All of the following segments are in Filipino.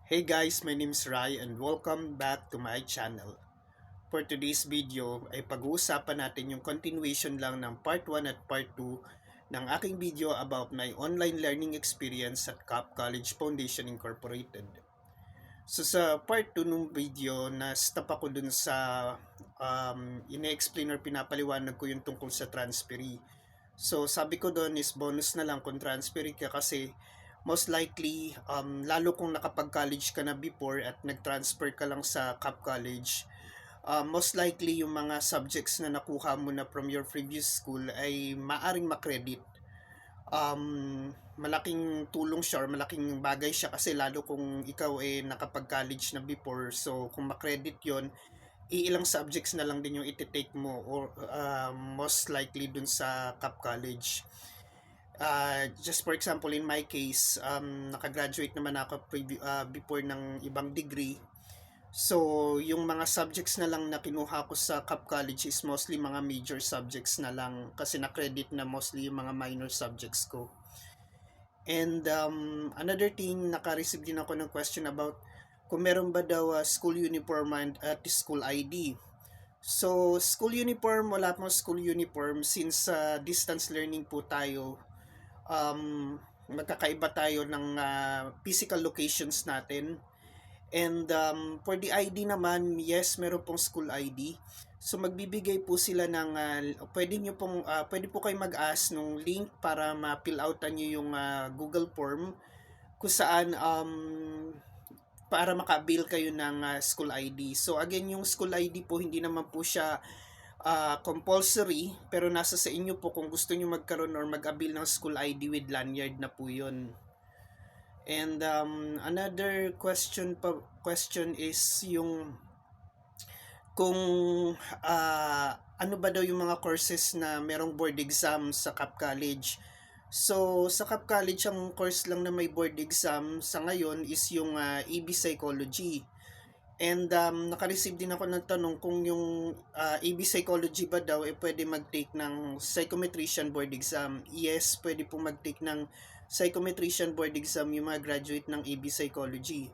Hey guys, my name is Rai and welcome back to my channel. For today's video ay pag-uusapan natin yung continuation lang ng part 1 at part 2 ng aking video about my online learning experience at CAP College Foundation Incorporated. So sa part 2 ng video, na-stop ako dun sa ine-explain or pinapaliwanag ko yung tungkol sa transferee. So sabi ko doon is bonus na lang kung transferee ka kasi most likely, lalo kung nakapag-college ka na before at nag-transfer ka lang sa CAP College, most likely yung mga subjects na nakuha mo na from your previous school ay maaring makredit. Malaking tulong siya or malaking bagay siya kasi lalo kung ikaw ay nakapag-college na before. So kung makredit yon, iilang subjects na lang din yung iti-take mo or most likely dun sa CAP College. Just for example, in my case, nakagraduate naman ako before ng ibang degree. So, yung mga subjects na lang na kinuha ko sa CAP College is mostly mga major subjects na lang kasi na-credit na mostly yung mga minor subjects ko. And another thing, naka-receive din ako ng question about kung meron ba daw school uniform at school ID. So, school uniform, wala pong school uniform since distance learning po tayo. Magkakaiba tayo ng physical locations natin. And for the ID naman, yes, meron pong school ID. So magbibigay po sila ng pwede po kayo mag-ask ng link para ma-fill outan niyo yung Google form kung saan para maka-avail kayo ng school ID. So again, yung school ID po hindi naman po siya compulsory, pero nasa sa inyo po kung gusto niyo magkaroon or mag-avail ng school ID with lanyard na po 'yon. And another question is yung kung ano ba daw yung mga courses na merong board exam sa CAP College. So, sa CAP College, ang course lang na may board exam sa ngayon is yung AB Psychology. And naka-receive din ako ng tanong kung yung AB Psychology ba daw pwede mag-take ng psychometrician board exam. Yes, pwede po mag-take ng psychometrician board exam yung mga graduate ng AB Psychology.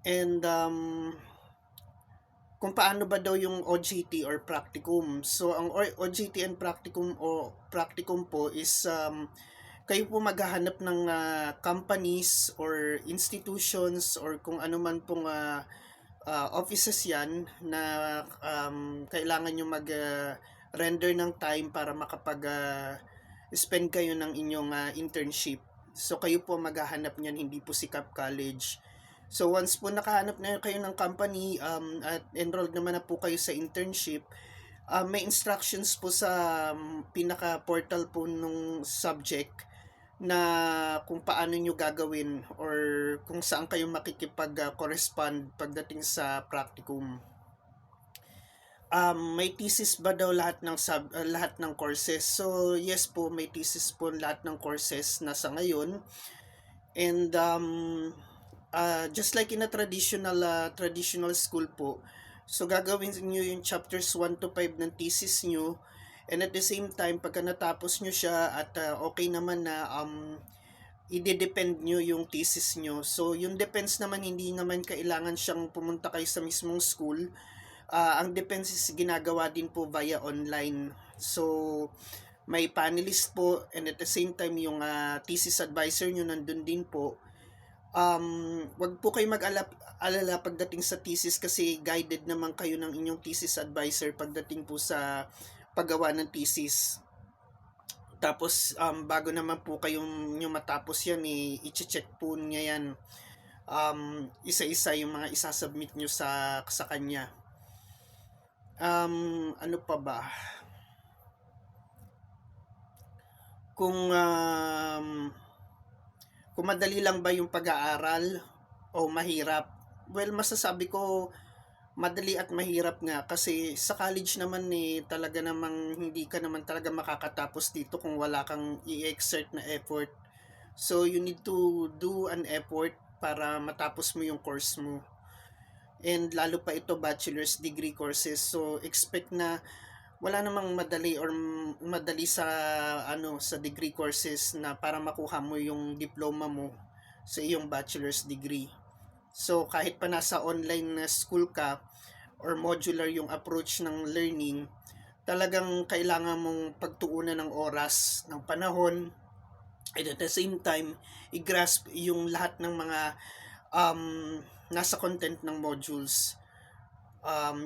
And kung paano ba daw yung OJT or practicum. So ang OJT and practicum po is kayo po maghahanap ng companies or institutions or kung ano man pong offices yan na kailangan nyo mag-render ng time para makapag-spend kayo ng inyong internship. So kayo po maghahanap niyan, hindi po si CAP College. So once po nakahanap na kayo ng company at enrolled naman na po kayo sa internship, may instructions po sa pinaka-portal po nung subject na kung paano nyo gagawin or kung saan kayo makikipag-correspond pagdating sa practicum. May thesis ba daw lahat ng courses? So yes po, may thesis po lahat ng courses na sa ngayon. And just like in a traditional school po, so gagawin niyo yung chapters 1 to 5 ng thesis niyo, and at the same time pagka natapos niyo siya at okay naman na i-depend nyo yung thesis nyo. So, yung depends naman, hindi naman kailangan siyang pumunta kayo sa mismong school. Ang depends is ginagawa din po via online. So, may panelist po and at the same time yung thesis advisor nyo nandun din po. Wag po kayo mag-alala pagdating sa thesis kasi guided naman kayo ng inyong thesis advisor pagdating po sa paggawa ng thesis. Tapos bago naman po kayong nyo matapos yan, i-check po niya yan isa-isa yung mga isasubmit nyo sa kanya. Ano pa ba? Kung madali lang ba yung pag-aaral o mahirap? Well, masasabi ko madali at mahirap nga kasi sa college naman talaga namang hindi ka naman talaga makakatapos dito kung wala kang i-exert na effort. So you need to do an effort para matapos mo yung course mo. And lalo pa ito bachelor's degree courses. So expect na wala namang madali sa sa degree courses na para makuha mo yung diploma mo sa iyong bachelor's degree. So kahit pa nasa online na school ka or modular yung approach ng learning, talagang kailangan mong pagtuunan ng oras, ng panahon, and at the same time, i-grasp yung lahat ng mga um, nasa content ng modules.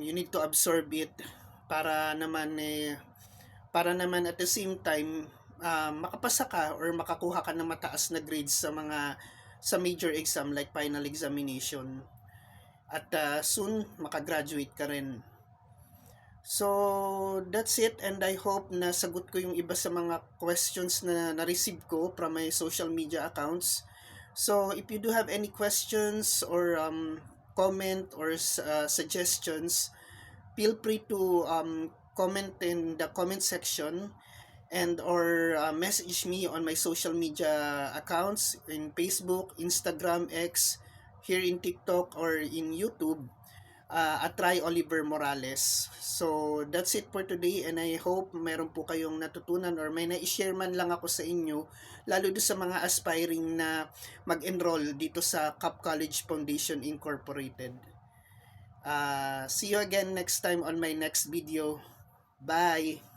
You need to absorb it para naman at the same time makapasa ka or makakuha ka ng mataas na grades sa major exam like final examination, at soon makagraduate ka rin. So that's it, and I hope na sagot ko yung iba sa mga questions na na-receive ko from my social media accounts. So if you do have any questions or comment or suggestions, feel free to comment in the comment section, and or message me on my social media accounts in Facebook, Instagram, X, here in TikTok, or in YouTube at Try Oliver Morales. So that's it for today, and I hope meron po kayong natutunan or may na-share man lang ako sa inyo, lalo do sa mga aspiring na mag-enroll dito sa Cap College Foundation Incorporated. See you again next time on my next video. Bye!